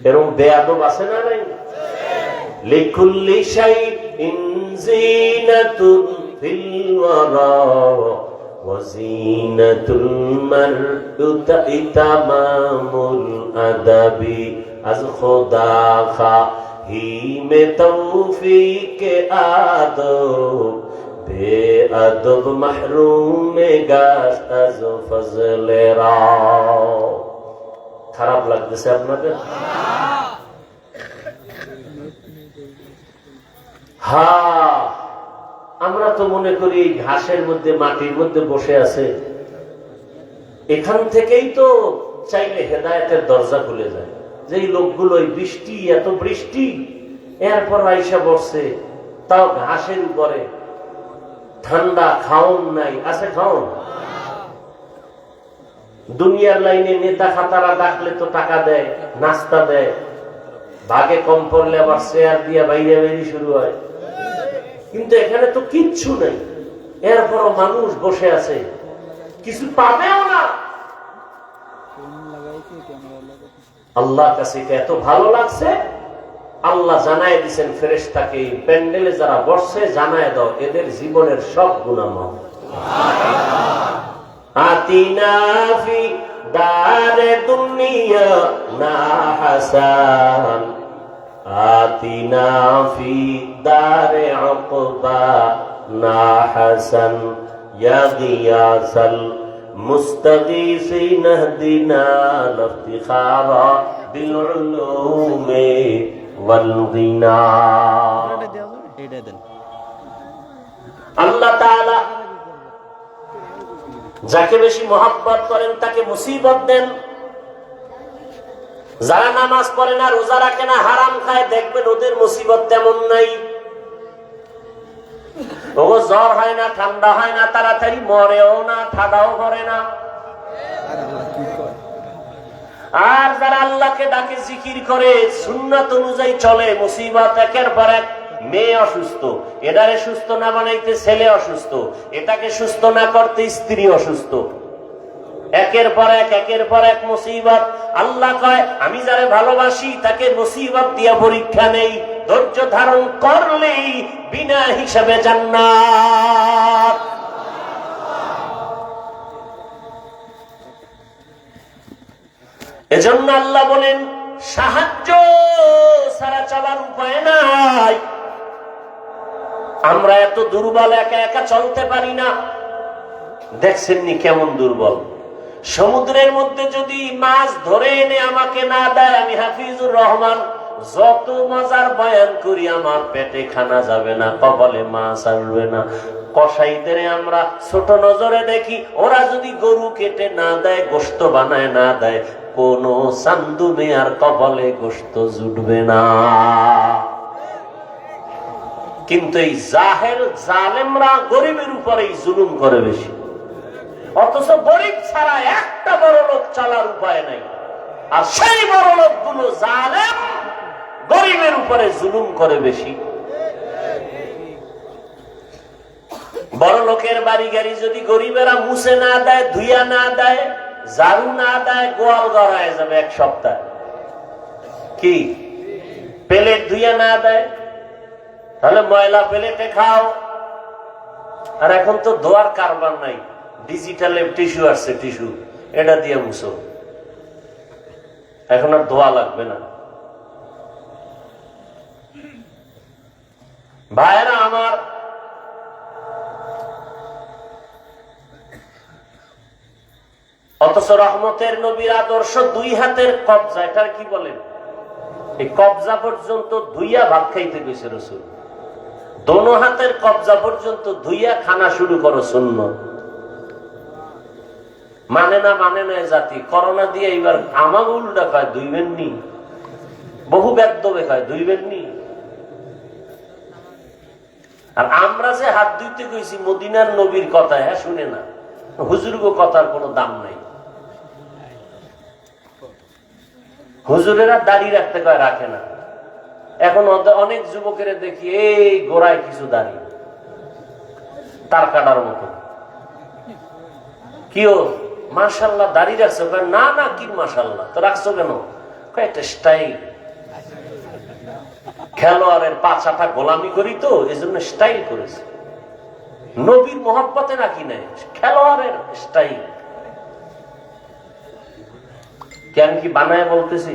এরকম বেয়াদব আছে না নাই? লিকুল্লি শাইইন যিনাতুন ফিল ওয়ারা ওয়া যিনাতুল মার'ই তামামুল আদাবি আজ খোদা খাহি মে তৌফিক আদব বেআদব মাহরুম গাশ আজ ফজলে রা। খারাপ লাগতেছে আপনাদের? হ্যাঁ, আমরা তো মনে করি এই ঘাসের মধ্যে মাটির মধ্যে বসে আছে, এখান থেকেই তো চাইলে হেদায়েতের দরজা খুলে যায়। যে লোকগুলো বৃষ্টি, এত বৃষ্টি, এরপর আইসা বসছে, তাও ঘাসের উপরে, ঠান্ডা, খাওন নাই, আছে খাওন? দুনিয়ার লাইনে নেতা খাতারা ডাকলে তো টাকা দেয়, নাস্তা দেয়, ভাগে কম পড়লে আবার শেয়ার দিয়ে বাইরে বাইরে শুরু হয়। কিন্তু এখানে তো কিচ্ছু নেই, এরপরও মানুষ বসে আছে, কিছু পাবেও না। আল্লাহর কাছে এটা এত ভালো লাগছে, আল্লাহ জানায় দিচ্ছেন ফেরেশতাকে, প্যান্ডেলে যারা বসছে জানায় দাও এদের জীবনের সব গুনাহ মাফ। আতিনা ফি দারে দুনিয়া না হাসান, আতিনা ফি দারে উকবা না হাসান, ইয়া গিয়াসাল মুস্তাগীসিন ইহদিনা লিফতিখারা বিল উলুমি ওয়াল গিনা। আল্লাহ তাআলা যাকে বেশি মহব্বত করেন তাকে মুসিবত দেন। যারা নামাজ পড়ে না, রোজা রাখে না, হারাম খায়, দেখবেন ওদের মুসিবত তেমন নাই। ও জ্বর হয় না, ঠান্ডা হয় না, তাড়াতাড়ি মরেও না, ঠাডাও করে না। আর যারা আল্লাহকে ডাকে, জিকির করে, সুন্নাত অনুযায়ী চলে, মুসিবত একের পর এক। মেয়ে অসুস্থ, এটারে সুস্থ না বানাইতে ছেলে অসুস্থ, এটাকে সুস্থ না করতে স্ত্রী অসুস্থ, একের পর এক, একের পর এক মুসিবত। আল্লাহ কয় আমি যারে ভালোবাসি তাকে মুসিবত দিয়া পরীক্ষা নেই, ধৈর্য ধারণ করলেই বিনা হিসাবে জান্নাত। এজন্য আল্লাহ বলেন সাহায্য ছাড়া চলার উপায় নাই। আমরা এত দুর্বল, একা একা চলতে পারি না। দেখছেননি কেমন দুর্বল? সমুদ্রের মধ্যে যদি মাছ ধরে এনে আমাকে না দেয়, আমি হাফিজুর রহমান যত মজার বয়ান করি আমার পেটে খানা যাবে না, কপালে মাছ আসবে না। কসাইদের আমরা ছোট নজরে দেখি, ওরা যদি গরু কেটে না দেয়, গোশত বানায় না দেয়, কোন চান্দু মেয়ার কপালে গোশত জুটবে না। কিন্তু এই জাহেল জালেমরা গরিবের উপরেই জুলুম করে বেশি, অথচ গরিব ছাড়া একটা বড় লোক চলার উপায় নাই। আর সেই বড় লোকগুলো জালেম, গরিবের উপরে জুলুম করে বেশি। বড় লোকের বাড়ি গাড়ি যদি গরিবেরা মুছে না দেয়, ধুইয়া না দেয়, ঝাড়ু না দেয়, গোয়াল গড়ায় যাবে এক সপ্তাহ। কি প্লেট ধুইয়া না দেয়, তাহলে ময়লা প্লেটে খাও। আর এখন তো ধোয়ার কারবার নাই, ডিজিটাল টিস্যু আসছে, টিস্যু এটা দিয়ে মুছো, এখন আর ধোয়া লাগবে না। ভাইরা আমার, অথচ রহমতের নবীর আদর্শ দুই হাতের কবজা, এটার কি বলেন? এই কবজা পর্যন্ত ধুইয়া ভাত খাইতে গেছে রাসূল। দোনো হাতের কবজা পর্যন্ত ধুইয়া খানা শুরু করো সুন্নাত। মানে না জাতি। করোনা দিয়ে এবার আমার উল্টা খায়, ধুইবেন নি। বহু বেদ্যবে খায়, ধুইবেন নি। আর আমরা যে হাত ধুইতে কইছি মদিনার নবীর কথা, হ্যাঁ শুনে না, হুজুরগো কথার কোনো দাম নাই। হুজুরেরা দাড়ি রাখতে কয়, রাখে না। এখন অনেক যুবকের দেখি এই গোড়ায় কিছু দাড়ি, তার কাটার মতো। কিও মাশাআল্লাহ দাড়ি রাখছো? না না, কি মাশাআল্লাহ তো রাখছো কেন? একটা স্টাইল। খেলোয়াড়ের পাছাটা গোলামি করি তো এজন্য স্টাইল করেছে। নবীর মোহাব্বতে নাকি নাই, খেলোয়াড়ের স্টাইল। কেন কি বানায় বলতেছি?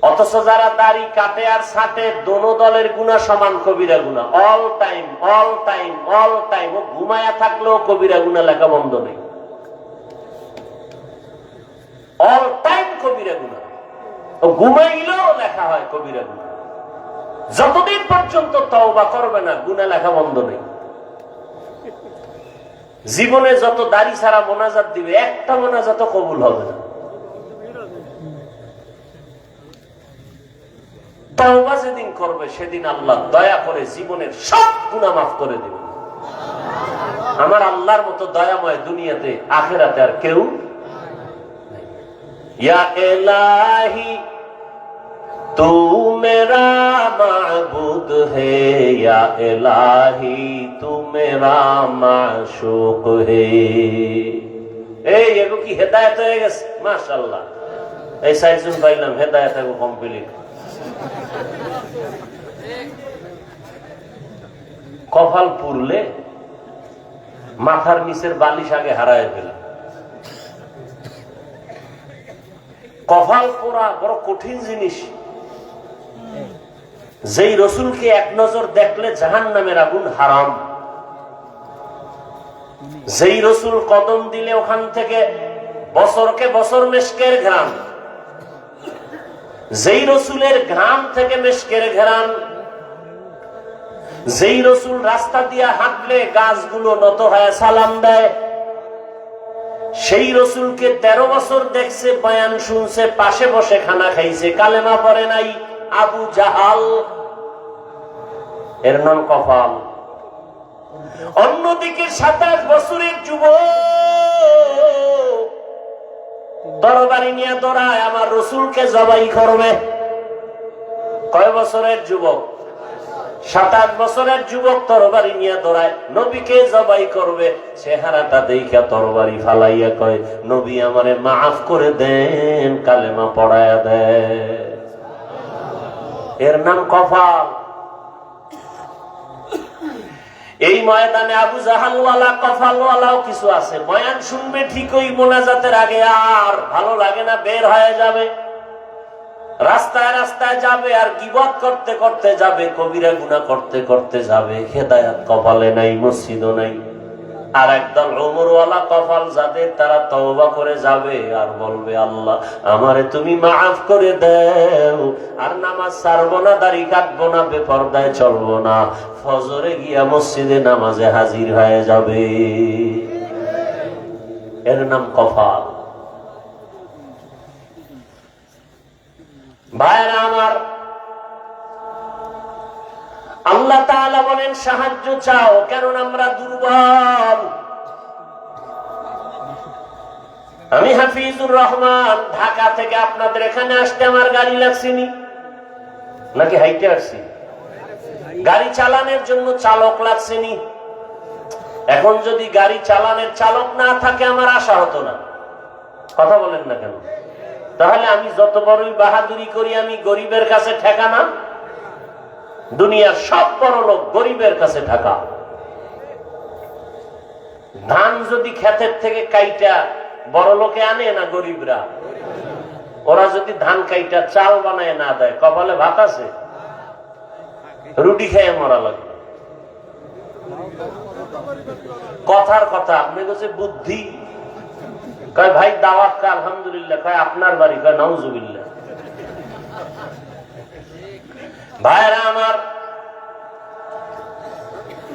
অথচ যারা দাড়ি কাটে আর ছাটে দোনো দলের গুনাহ সমান, কবিরা গুনাহ all time all time all time. ও ঘুমায়া থাকলেও কবিরা গুনাহ লেখা বন্ধ নেই, অল টাইম কবিরা গুনাহ। ও ঘুমাইলেও লেখা হয় কবিরা গুনাহ। যতদিন পর্যন্ত তওবা করবে না গুনাহ লেখা বন্ধ নেই। জীবনে যত দাড়ি ছাড়া মোনাজাত দিবে একটা মোনাজাত কবুল হবে না। তওবা যেদিন করবে সেদিন আল্লাহ দয়া করে জীবনের সব গুনাহ মাফ করে দিবে। আমার আল্লাহর মতো দয়াময় দুনিয়াতে আখিরাতে আর কেউ নেই। ইয়া ইলাহি তু মেরা মাবুদ হে, ইয়া ইলাহি তু মেরা মাশুক হে। এই এগো কি হেদায়েত হয়ে গেছে? মাশাআল্লাহ, এই সাইজুন পাইলাম, হেদায়েত এগো কমপ্লিট। কপাল পুরলে মাথার নিচের বালিশ আগে হারায় ফেলে। কপাল পোড়া বড় কঠিন জিনিস। যেই রসুলকে এক নজর দেখলে জাহান্নামের আগুন হারাম, যেই রসুল কদম দিলে ওখান থেকে বছরকে বছর মেশকের ঘ্রাণ, যেই রসুলের ঘ্রাণ থেকে মেশকের ঘ্রাণ, যেই রসুল রাস্তা দিয়া হাঁটলে গাছগুলো নত হয়ে সালাম দেয়, সেই রসুলকে 13 বছর দেখছে, বয়ান শুনছে, পাশে বসে খানা খাইছে, কালেমা পড়ে নাই, আবু জাহাল। এর নাম কপাল। অন্যদিকে 27 বছরের যুবক তরবারি নিয়ে দৌড়ায় আমার রসুলকে জবাই করবে। কয় বছরের যুবক? 27 বছরের যুবক তরবারি নিয়ে দৌড়ায় নবীকে জবাই করবে। চেহারাটা দেখা তরবারি ফালাইয়া কয়, নবী আমারে মাফ করে দেন, কালেমা পড়ায়া দেন। এর নাম কপাল। এই ময়দানে আবু জাহালওয়ালা কপালওয়ালাও কিছু আছে। বয়ান শুনবে ঠিকই, মোনাজাতের আগে আর ভালো লাগে না, বের হয়ে যাবে, রাস্তায় রাস্তায় যাবে আর গীবত করতে করতে যাবে, কবিরা গুনাহ করতে করতে যাবে। হেদায়েত কপালে নাই, মসজিদও নাই। আর একদল ওমরওয়ালা কপাল যাদের, তারা তওবা করে যাবে আর বলবে, আল্লাহ আমারে তুমি মাফ করে দাও, আর নামাজ ছাড়বো না, দাড়ি কাটবো না, বেপরদায় চলবো না, ফজরে গিয়া মসজিদে নামাজে হাজির হয়ে যাবে। এর নাম কপাল। ভাইরা আমার, আল্লাহ তাআলা বলেন সাহায্য চাও, কারণ আমরা দুর্বল। আমি হাফিজুর রহমান, ঢাকা থেকে আপনাদের এখানে আসতে আমার গাড়ি লাগছেনি নাকি হাইটে আসছি? গাড়ি চালানোর জন্য চালক লাগছেনি। এখন যদি গাড়ি চালানোর চালক না থাকে আমার আশা হতো না। কথা বলেন না কেন? তাহলে আমি যত বড়ই বাহাদুরি করি, আমি গরিবের কাছে ঠেকা না। দুনিয়ার সব বড় লোক গরিবের কাছে ঠেকা। ধান যদি ক্ষেতের থেকে কাইটা বড় লোকে আনে না, গরিবরা, ওরা যদি ধান কাইটা চাল বানায় না দেয়, কপালে ভাত আছে? রুটি খেয়ে মরা লাগে। কথার কথা, আপনি কাছে বুদ্ধি। কয় ভাই দাওয়াত কা? আলহামদুলিল্লাহ। কয় আপনার বাড়ি? কয় নাউজুবিল্লাহ। ভাইরা আমার,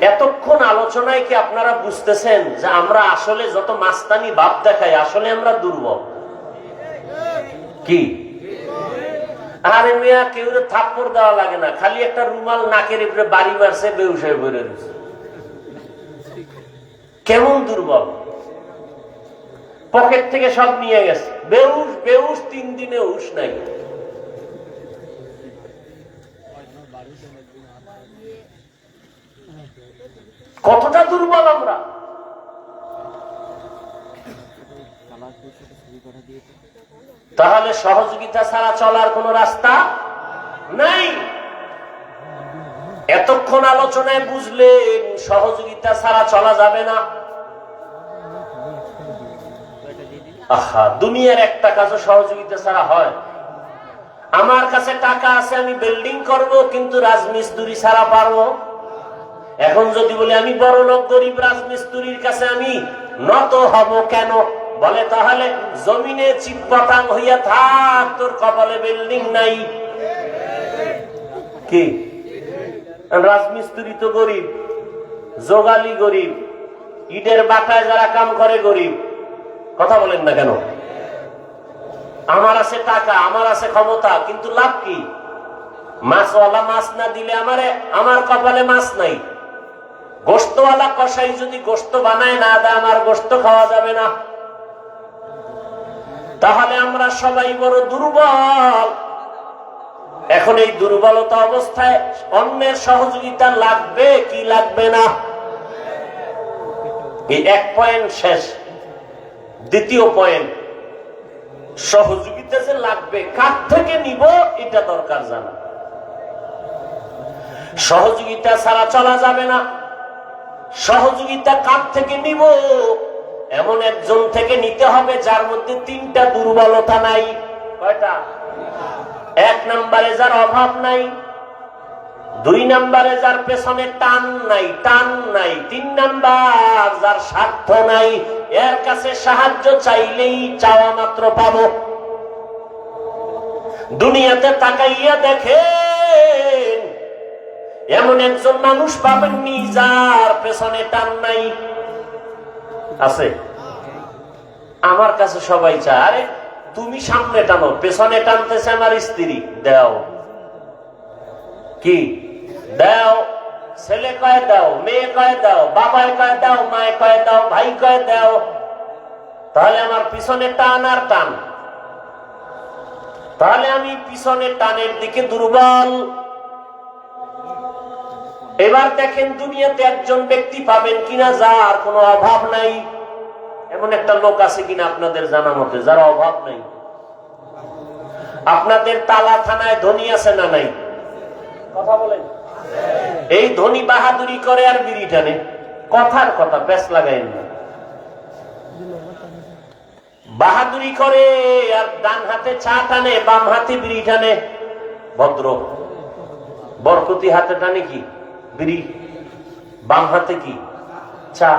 এতক্ষণ আলোচনায় কি আপনারা বুঝতেছেন যে আমরা আসলে যত মাস্তানি ভাব দেখাই, আসলে আমরা দুর্বল? কি আরে মিয়া, কেউ থাপ্পড় দেওয়া লাগে না, খালি একটা রুমাল নাকের উপরে বাড়ি মারছে, বেহুশ হয়ে বেড়ে রয়েছে। কেমন দুর্বল! পকেট থেকে সব নিয়ে গেছে, বেহুশ বেহুশ, 3 দিনে হুশ নাই। কতটা দুর্বল আমরা! তাহলে সহযোগিতা ছাড়া চলার কোন রাস্তা নাই। এতক্ষণ আলোচনায় বুঝলেন সহযোগিতা ছাড়া চলা যাবে না। আহা, দুনিয়ার একটা কাজও সহযোগিতা ছাড়া হয়? আমার কাছে টাকা আছে, আমি বিল্ডিং করব, কিন্তু রাজমিস্ত্রি ছাড়া পারবো? এখন যদি বলি আমি বড় লোক, গরিব রাজমিস্ত্রির কাছে আমি নত হব কেন? বলে তাহলে জমিনে চিৎপটাং হইয়া থাক, তোর কপালে বিল্ডিং নাই। কি রাজমিস্ত্রি তো গরিব, যোগালি গরিব, ইটের বাটায় যারা কাম করে গরিব। কথা বলেন না কেন? আমার আছে টাকা, আমার আছে ক্ষমতা, কিন্তু লাভ কি? মাছওয়ালা মাছ না দিলে আমার কপালে মাছ নাই। গোশতওয়ালা কসাই যদি গোশত বানায় না দেয়, আমার গোশত খাওয়া যাবে না। তাহলে আমরা সবাই বড় দুর্বল। এখন এই দুর্বলতা অবস্থায় অন্যের সহযোগিতা লাগবে কি লাগবে না? এই এক পয়েন্ট শেষ। দ্বিতীয় পয়েন্ট, সহযোগিতা যে লাগবে, কার থেকে নিব এটা দরকার জানা। সহযোগিতা ছাড়া চলা যাবে না। সহযোগিতা কার থেকে নিব? এমন একজন থেকে নিতে হবে যার মধ্যে তিনটা দুর্বলতা নাই। কয়টা? এক নম্বরে যার অভাব নাই, দুই নম্বরে যার পেছনে টান নাই, তিন নাম্বার যার স্বার্থ নাই, এর কাছে সাহায্য চাইলেই চাওয়া মাত্র পাবো। দুনিয়াতে তাকাইয়া দেখেন, এমন একজন মানুষ পাবেননি যার পেছনে টান নাই। আছে? আমার কাছে সবাই চায়, আরে তুমি সামনে টানো, পেছনে টানতেছে আমার স্ত্রী, দাও। কি দাও? ছেলে কয়ে দাও, মেয়ে কয়ে দাও, বাবায় কয়ে দাও, মায়ে কয়ে দাও, ভাই কয়ে দাও। তাহলে আমার পিছনে টান আর টান। তাহলে আমি পিছনে টানের দিকে দুর্বল। এবার দেখেন দুনিয়াতে একজন ব্যক্তি পাবেন কিনা যার কোনো অভাব নাই। এমন একটা লোক আছে কিনা আপনাদের জানা মতে যার অভাব নাই? আপনাদের তালা থানায় ধনী আছে না নাই? কথা বলেন। এই ধনী বাহাদুরি করে আর বিড়ি টানে। কথার কথা, প্যাচ লাগাই না। বাহাদুরি করে আর ডান হাতে চা টানে, বাম হাতে বিড়ি টানে। ভদ্র। বরকতি হাতে টানে কি? বিড়ি। বাম হাতে কি? চা।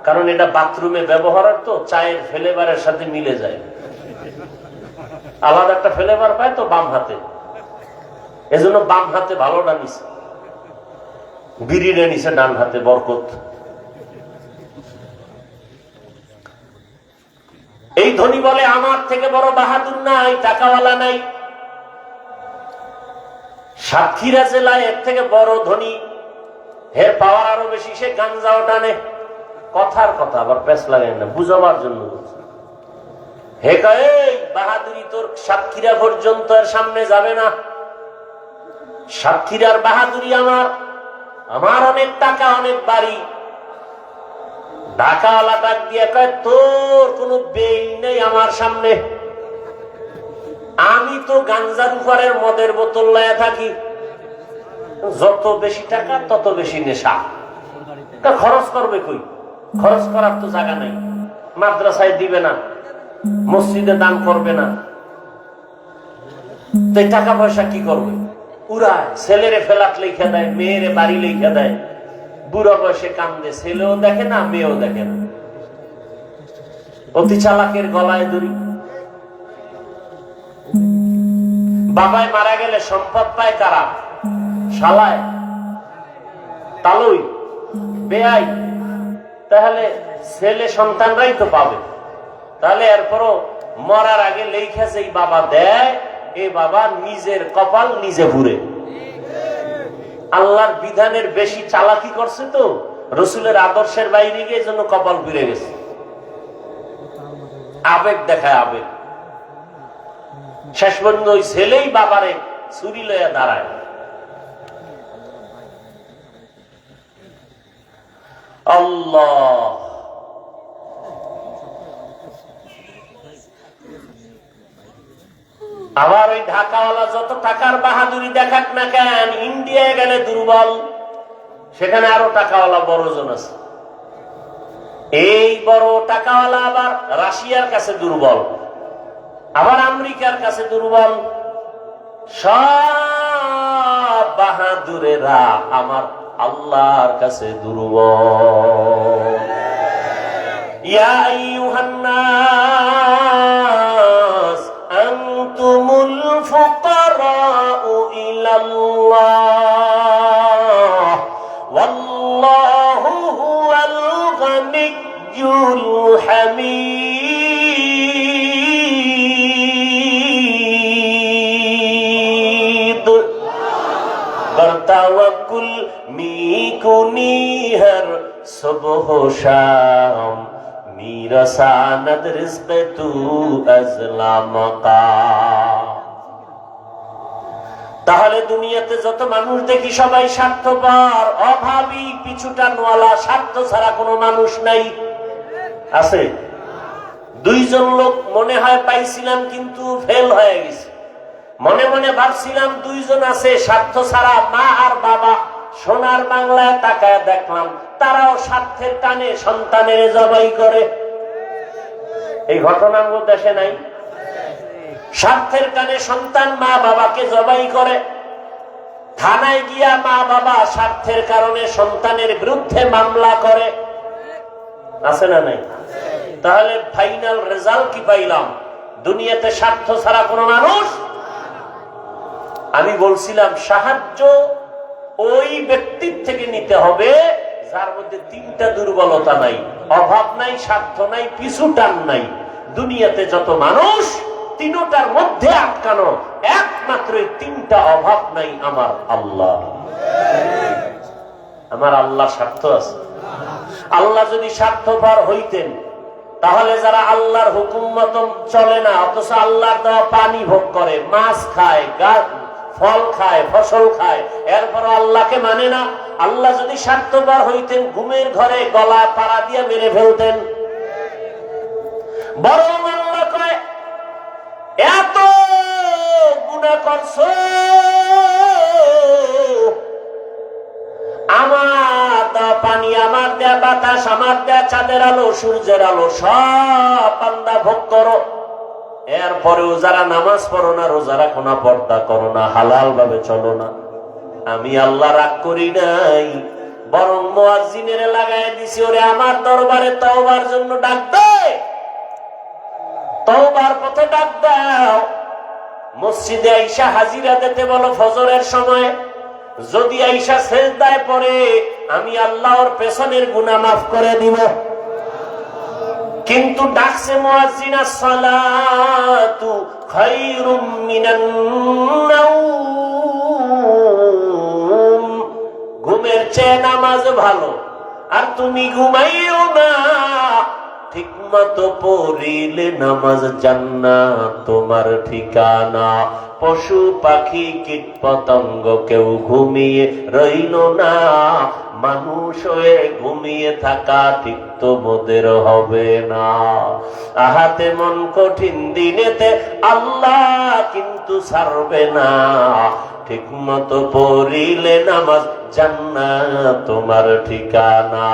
কারণ এটা বাথরুমে ব্যবহার, তো চায়ের ফ্লেভারের সাথে মিলে যায়, আলাদা একটা ফ্লেভার পায় তো বাম হাতে। এজন্য বাম হাতে ভালোটা নিছে, বিড়িটা নিছে ডান হাতে, বরকত। এই ধনী বলে আমার থেকে বড় বাহাদুর নাই, টাকাওয়ালা নাই। সাতক্ষীরা জেলায় এর থেকে বড় ধনী, এর পাওয়ার আরো বেশি, সে গাঞ্জাও টানে। কথার কথা, আবার প্যাচ লাগায় না, বুঝাবার জন্য বলছে। হে কয় বাহাদুরি তোর সাতক্ষীরা পর্যন্ত এর সামনে যাবে না। সাতক্ষীরার বাহাদুরি আমার অনেক টাকা, অনেক বাড়ি। ঢাকাওয়ালা ডাক দিয়ে কয় তোর কোনো বেই নেই আমার সামনে। আমি তো গাঞ্জার উপরের মদের বোতল লয়ে থাকি। যত বেশি টাকা তত বেশি নেশা। খরচ করবে কই? খরচ করার তো জায়গা নাই। মাদ্রাসায় দিবে না, মসজিদে দান করবে না, তো টাকা পয়সা কি করবে? উড়ায়। ছেলেরে ফ্ল্যাট লিখে দেয়, মেয়েরে বাড়ি লিখে দেয়। বুড়ো বয়সে কান্দে, ছেলেও দেখে না, মেয়েও দেখে না। অতি চালাকের গলায় দড়ি। বাবায় মারা গেলে সম্পদ পায় কারা? শালায়, তালুই, বেয়াই। তাহলে ছেলে সন্তানরাই তো পাবে। তাহলে এরপরও মরার আগে লেখা যে বাবা দেয়, এই বাবা নিজের কপাল নিজে ঘুরে। আল্লাহর বিধানের বেশি চালাকি করছে তো, রসুলের আদর্শের বাইরে গিয়ে জন্য কপাল ঘুরে গেছে। আবেগ দেখায়, আবেগ। শেষ পর্যন্ত ওই ছেলেই বাবারে ছুরি লইয়া দাঁড়ায়। আল্লাহ আবার ওই ঢাকাওয়ালা যত টাকার বাহাদুরি দেখাক না কেন, ইন্ডিয়ায় গেলে দুর্বল, সেখানে আরো টাকাওয়ালা বড়জন আছে। এই বড় টাকাওয়ালা আবার রাশিয়ার কাছে দুর্বল, আবার আমেরিকার কাছে দুর্বল। সব বাহাদুরেরা আমার আল্লাহর কাছে দুর্বল। ইয়া আইয়ুহান নাস আনতুমুল ফুকারাউ ইলাল্লাহ ওয়াল্লাহু হুয়াল গানিয়্যুল হামিদ। বরতাওয়াক্কুল মিকুনি হর সুবহ শাম, মিরাসানাদ রিজক তু আজলামকা। তাহলে দুনিয়াতে যত মানুষ দেখি সবাই স্বার্থপর, অভাবী, পিছুটানওয়ালা, স্বার্থ ছাড়া কোনো মানুষ নাই। আছে দুইজন লোক মনে হয় পাইছিলাম, কিন্তু ফেল হয়ে গেছে। মনে মনে ভাবছিলাম দুইজন আছে স্বার্থ ছাড়া, মা আর বাবা। সোনার বাংলায় তাকায় দেখলাম তারাও স্বার্থের টানে সন্তানের জবাই করে। এই ঘটনা আমাদের দেশে নাই? স্বার্থের টানে সন্তান মা বাবাকে জবাই করে। থানায় গিয়া মা বাবা স্বার্থের কারণে সন্তানের বিরুদ্ধে মামলা করে। আছে না নাই? তাহলে ফাইনাল রেজাল্ট কি পাইলাম? দুনিয়াতে স্বার্থ ছাড়া কোনো মানুষ। আমি বলছিলাম সাহায্য ওই ব্যক্তির থেকে নিতে হবে যার মধ্যে তিনটা দুর্বলতা নাই, অভাব নাই, স্বার্থ নাই, পিছু টান নাই। দুনিয়াতে যত মানুষ তিনটার মধ্যে আটকানো, একমাত্র তিনটা অভাব নাই আমার আল্লাহ। আমার আল্লাহ স্বার্থ আছে। আল্লাহ যদি স্বার্থপর হইতেন তাহলে যারা আল্লাহর হুকুম মতো চলে না, অথচ আল্লাহর দেওয়া পানি ভোগ করে, মাছ খায়, ফল খায়, ফসল খায়, এরপর আল্লাহকে মানে না। আল্লাহ যদি স্বার্থপর হইতেন ঘুমের ঘরে গলা পাড়া দিয়ে মেরে ফেলতেন। বরং আল্লাহ কয় এত গুনাহ করছো, আমার দেওয়া পানি, আমার দেয়া বাতাস, আমার দেয়া চাঁদের আলো, সূর্যের আলো সব বান্দা ভোগ করো। এরপরেও যারা নামাজ পড়ো না, রোজা রাখো না, পর্দা করো না, হালাল ভাবে চলো না, আমি আল্লাহ রাগ করি নাই। বরং মুয়াজ্জিনের লাগাই দিছি, ওরে আমার দরবারে তওবার জন্য ডাক দে, তওবার পথে ডাক দাও। মসজিদে আইসা হাজিরা দিতে বলো ফজরের সময়। যদি আইসা সেজদায় পড়ে, আমি আল্লাহর পেছনের গুনাহ মাফ করে দিব। কিন্তু ডাকছে মুয়াজ্জিন, আসসালাতু খায়রুম মিনান নাওম, ঘুমের চেয়ে নামাজ ভালো, আর তুমি ঘুমাইও না। ঠিক মতো পড়িলে নামাজ জান্নাত তোমার ঠিকানা। পশু পাখি কীট পতঙ্গ কেউ ঘুমিয়ে রইল না, মানুষ হয়ে ঘুমিয়ে থাকা ঠিক তো মোদের হবে না। আহাতে মন কঠিন দিনেতে আল্লাহ কিন্তু ছাড়বে না। ঠিক মতো পড়িলে নামাজ জান্নাত তোমার ঠিকানা।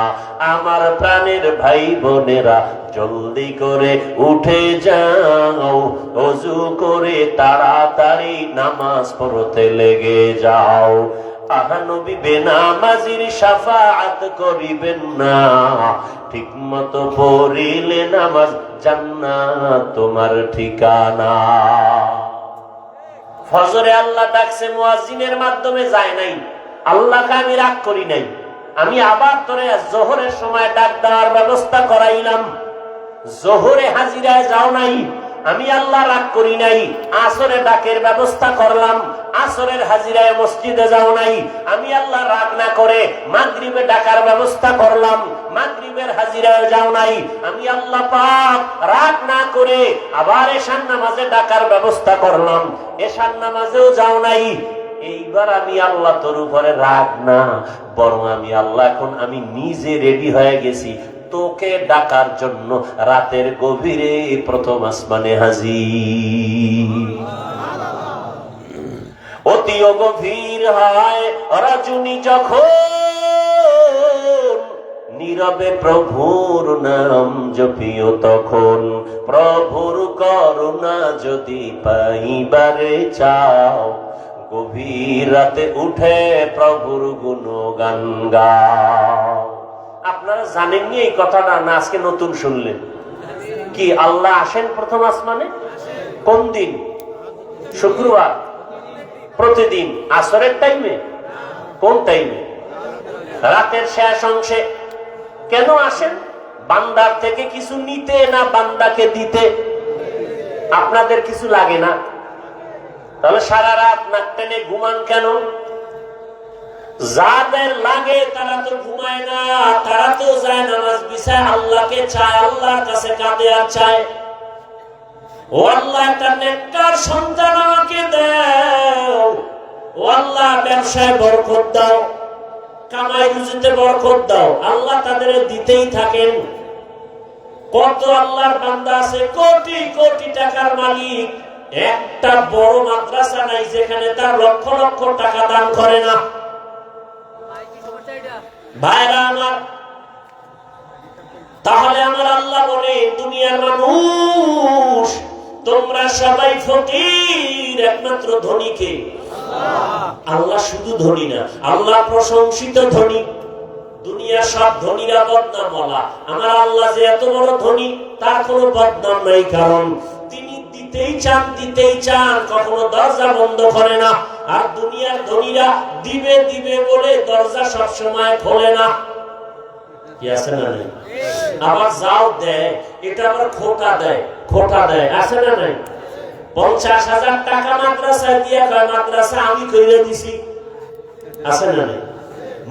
আমার প্রাণের ভাই বোনেরা জলদি করে উঠে যাও, ওযু করে তাড়াতাড়ি নামাজ পড়তে লেগে যাও। আহা নবী বেনামাজির শাফাআত করিবেন না, ঠিক মতো পড়িলে নামাজ জান্নাত তোমার ঠিকানা। ফজরে আল্লাহ ডাকছে মুয়াজ্জিনের মাধ্যমে, যায় নাই। আল্লাহকে আমি রাগ করি নাই, আমি আবার তোরে জোহরের সময় ডাক দেওয়ার ব্যবস্থা করাইলাম। জোহরে হাজিরায় যাও নাই, আমি আল্লাহ রাগ করি নাই। আসরে ডাকের ব্যবস্থা করলাম, আসরের হাজিরায় মসজিদে যাও নাই, আমি আল্লাহ রাগ না করে মাগরিবে ডাকার ব্যবস্থা করলাম। মাগরিবের হাজিরায় যাও নাই, আমি আল্লাহ পাক রাগ না করে আবার এশার নামাজে ডাকার ব্যবস্থা করলাম। এশার নামাজেও যাও নাই। এইবার আমি আল্লাহ তোর উপরে রাগ না, বরং আমি আল্লাহ এখন আমি নিজে রেডি হয়ে গেছি তোকে ডাকার জন্য রাতের গভীরে প্রথম আসমানে হাজির। অতি গভীর হয় রজনী যখন নীরবে প্রভুর নাম জপিও তখন। প্রভুর করুণা যদি পাইবারে চাও গভীর রাতে উঠে প্রভুর গুণগান গাও। আপনারা জানেননি এই কথাটা, না আজকে নতুন শুনলেন? কি আল্লাহ আসেন প্রথম আসমানে? কোন দিন? শুক্রবার। প্রতিদিন আসরের টাইমে? কোন টাইমে? রাতের শেষ অংশে। কেন আসেন? বান্দার থেকে কিছু নিতে না বান্দাকে দিতে? আপনাদের কিছু লাগে না? তাহলে সারা রাত নাক টেনে ঘুমান কেন? যাদের লাগে তারা তো ঘুমায় না, তারা তো যায় নামাজ বিছায়, আল্লাহকে চায়, আল্লাহর কাছে কাঁদে আর চায়, ও আল্লাহ একটা নেককার সন্তান আমাকে দাও, ও আল্লাহ ব্যবসায় বরকত দাও, কামাই রুজিতে বরকত দাও। আল্লাহ তাদের দিতেই থাকেন। কত আল্লাহর বান্দা আছে কোটি কোটি টাকার মালিক, একটা বড় মাদ্রাসা নাই যেখানে তার লক্ষ লক্ষ টাকা দান করে না। ভাইরা আমার, তাহলে আমার আল্লাহ বলে দুনিয়ার মানুষ তোমরা সবাই ফকির, একমাত্র ধনীকে আল্লাহ। শুধু ধনী না, আল্লাহ প্রশংসিত ধনী। দুনিয়ার সব ধনীরা বদনাম বলা, আমার আল্লাহ যে এত বড় ধনী তার কোনো বদনাম নাই, কারণ তিনি দিতেই চান, দিতেই চান, কখনো দরজা বন্ধ করে না। আর দুনিয়ার ধনীরা দিবে দিবে বলে দরজা সবসময় খোলে না। কি আছে না নাই? আবার যাও দেয়, এটা আবার খোটা দেয়, খোটা দেয়, আছে না নাই? 50,000 টাকা মাদ্রাসায় দিয়ে কয় মাদ্রাসা আমি কইরে দিছি, আছে না নাই?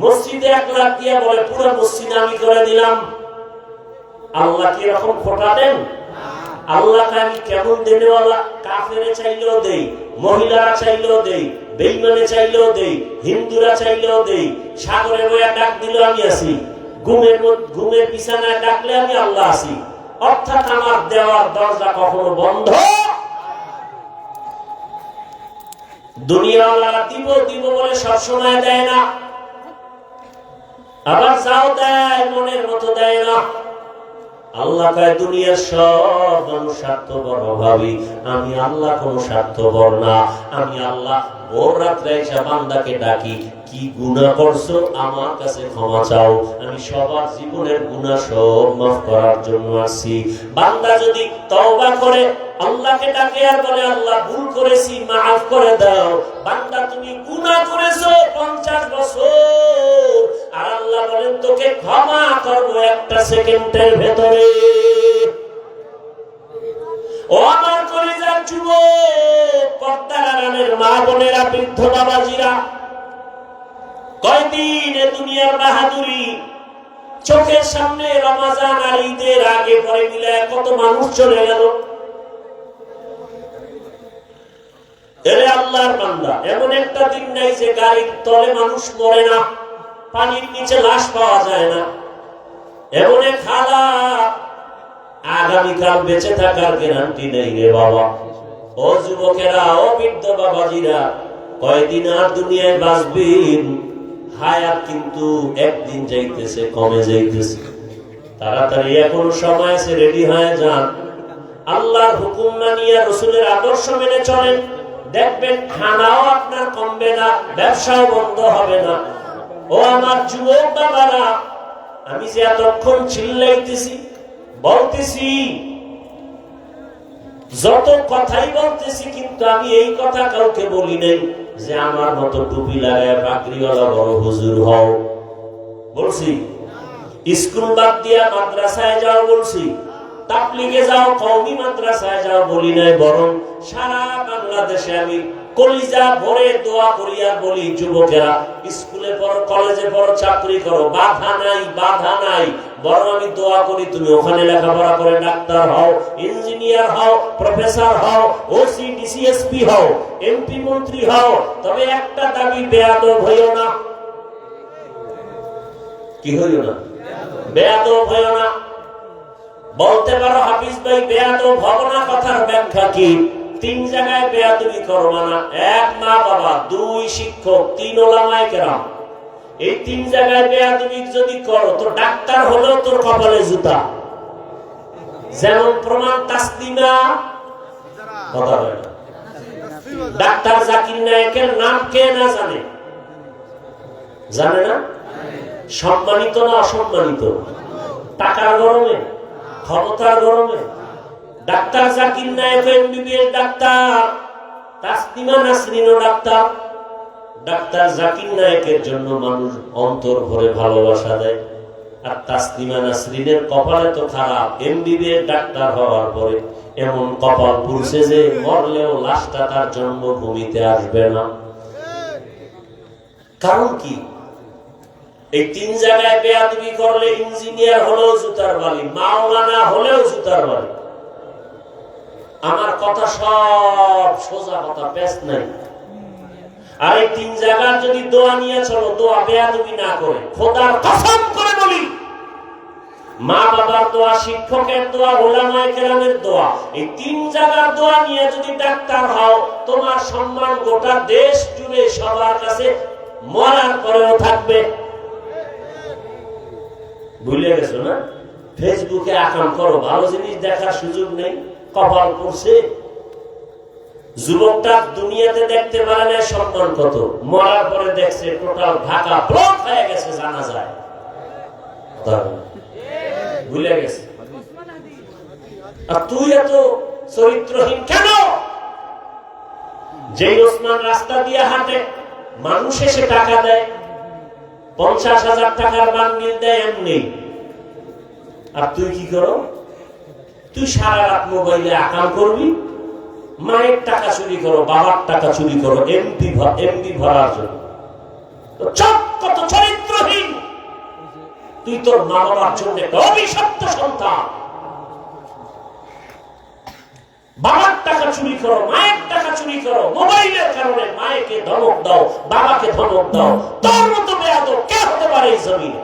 মসজিদে 1 লাখ দিয়ে বলে পুরো মসজিদ আমি করে দিলাম। আল্লাহ কি এরকম খোটা দেন? আল্লাহকে আমি কেমন দেনেওয়ালা? কাফেরে চাইলেও দেই, মহিলারা চাইলেও দেই, বেঈমানে চাইলেও দেই, হিন্দুরা চাইলেও দেই, সাগরে বইয়া ডাক দিলেও আমি আছি, ঘুমের বিছানায় ডাকলে আমি আল্লাহ আছি। অর্থাৎ আমার দেওয়ার দরজা কখনো বন্ধ। দুনিয়াওয়ালারা দিব দিব বলে সবসময় দেয় না, আবার যাও দেয় মনের মতো দেয় না। আল্লাহ কয় দুনিয়ার সব মানুষ স্বার্থপর ভাবি, আমি আল্লাহ কোন স্বার্থপর না। আমি আল্লাহ ভোর রাত্রে এসে বান্দাকে ডাকি, কি গুনাহ করছো আমার কাছে ক্ষমা চাও, আমি সবার জীবনের গুনাহ সব মাফ করার জন্য আসি। বান্দা যদি তওবা করে আল্লাহকে ডাকে আর বলে আল্লাহ ভুল করেছি মাফ করে দাও, বান্দা তুমি গুনাহ করেছো 50 বছর, আর আল্লাহ বলেন তোকে ক্ষমা করব 1 সেকেন্ডের ভেতরে। ও আমার কলিজার যুবক, পর্দার আড়ালের মা বোনেরা, বৃদ্ধ বাবাজিরা, কয়দিন দুনিয়ার বাহাদুরি চোখের সামনে রমজান আর ঈদের আগে পরে মিলে কত মানুষ চলে গেল। এরে আল্লাহর বান্দা, এমন একটা দিন নাই যে গাড়ির তলে মানুষ মরে না, পানির নিচে লাশ পাওয়া যায় না। এমন এক হালাত আগামীকাল বেঁচে থাকার গ্যারান্টি নেই রে বাবা। ও যুবকেরা, ও বৃদ্ধ বাবাজিরা, কয়দিন আর দুনিয়ায় বাঁচবেন? হায়াত কিন্তু একদিন যাইতেছে, কমে যাইতেছে। তাড়াতাড়ি এখনো সময় আছে, রেডি হয়ে যান। আল্লাহর হুকুম মানিয়া রাসূলের আদর্শ মেনে চলেন, দেখবেন খানাও আপনার কমবে না, ব্যবসাও বন্ধ হবে না। ও আমার যুবক বাবারা, আমি যে এতক্ষণ চিল্লাইতেছি, বলতেছি, যত কথাই বলতেছি, কিন্তু আমি এই কথা কাউকে বলি নাই যে আমার মতো টুপি লাগায় পাগড়িওয়ালা বড় হুজুর হও। বলছি স্কুল বাদ দিয়া মাদ্রাসায় যাও, বলছি তাবলীগে যাও, কওমি মাদ্রাসায় যাও বলি নাই। বরং সারা বাংলাদেশে আমি কলিজা ভরে দোয়া করিয়া বলি, যুবকেরা স্কুলে পড়ো, কলেজে পড়ো, চাকরি করো, বাধা নাই, বাধা নাই। বরং আমি দোয়া করি তুমি ওখানে লেখাপড়া করে ডাক্তার হও, ইঞ্জিনিয়ার হও, প্রফেসর হও, ওসি ডিসিএসপি হও, এমপি মন্ত্রী হও, তবে একটা দাবি বেয়াদব হইও না। কি হইও না? বেয়াদব হইও না। বলতে পারো হাফিজ ভাই বেয়াদব হব না, কথার ব্যাখ্যা কি? 3 জায়গায় বেয়াদবি করবা না। 1 মা বাবা, 2 শিক্ষক, 3 ওলামায়ে কেরাম। এই 3 জায়গায় বেয়াদবি যদি করো তো ডাক্তার হলেও তোর কপালে জুতা। যেমন প্রমাণ তাসলিমা, কথা হয় না। ডাক্তার জাকির নায়েকের নাম কে না জানে? জানে না? সম্মানিত না অসম্মানিত? টাকার গরমে, ক্ষমতার গরমে? Doctor Zakir Naik MBBS doctor, Taslima নাসরিনও doctor. Doctor Zakir নায়েকের জন্য মানুষ অন্তর ভরে ভালোবাসা দেয়, আর তাসলিমা নাসরিনের কপালে তো খারাপ। এমবিবিএস ডাক্তার হওয়ার পরে এমন কপাল পুড়ছে যে মরলেও লাশটা তার জন্মভূমিতে আসবে না। কারণ কি? এই 3 জায়গায় বেয়াদবি করলে ইঞ্জিনিয়ার হলেও জুতার বালি, মাওলানা হলেও জুতার বালি। আমার কথা সব সোজা কথা, পেশ নাই। আর এই 3 জায়গার যদি দোয়া নিয়ে চলো, দোয়া বেয়াদবি না করে, খোদার কসম করে বলি, মা বাবার দোয়া, শিক্ষকের দোয়া, ওলামায়ে কেরামের দোয়া, এই 3 জায়গার দোয়া নিয়ে যদি ডাক্তার হও, তোমার সম্মান গোটা দেশ জুড়ে সবার কাছে মরার পরেও থাকবে। ভুলে গেছো না? ফেসবুকে আকাম করো, ভালো জিনিস দেখার সুযোগ নেই, কপাল পড়ছে। যুবকটা দুনিয়াতে দেখতে পারে না সম্মান কত, মরার পরে দেখছে টোটাল ঢাকা ব্লক হয়ে গেছে, জানা যায়। ভুলে গেছে। আর তুই এত চরিত্রহীন কেন? যেই ওসমান রাস্তা দিয়ে হাঁটে, মানুষ এসে টাকা দেয়, 50,000 টাকার বান্ডিল দেয় এমনি, আর তুই কি করো? তুই সারা রাত মোবাইলে আকাম করবি, মায়ের টাকা চুরি করো, বাবার টাকা চুরি করো এমবি ভরার জন্য। কত চরিত্রহীন তুই! তোর মা বাবার জন্য একটা অভিশপ্ত সন্তান। বাবার টাকা চুরি করো, মায়ের টাকা চুরি করো, মোবাইলের কারণে মায়েকে ধমক দাও, বাবাকে ধমক দাও। তোর মতো বেয়াদব কে হতে পারে এই জমিনে?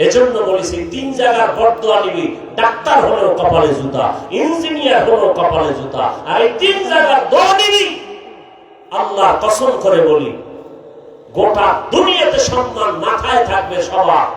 এজন্য বলেছি 3 জায়গার বরদোয়া নিবি, ডাক্তার হলেও কপালে জুতা, ইঞ্জিনিয়ার হলেও কপালে জুতা। আর এই 3 জায়গার দোয়া নিবি, আল্লাহ কসম করে বলি, গোটা দুনিয়াতে সম্মান মাথায় থাকবে সবার।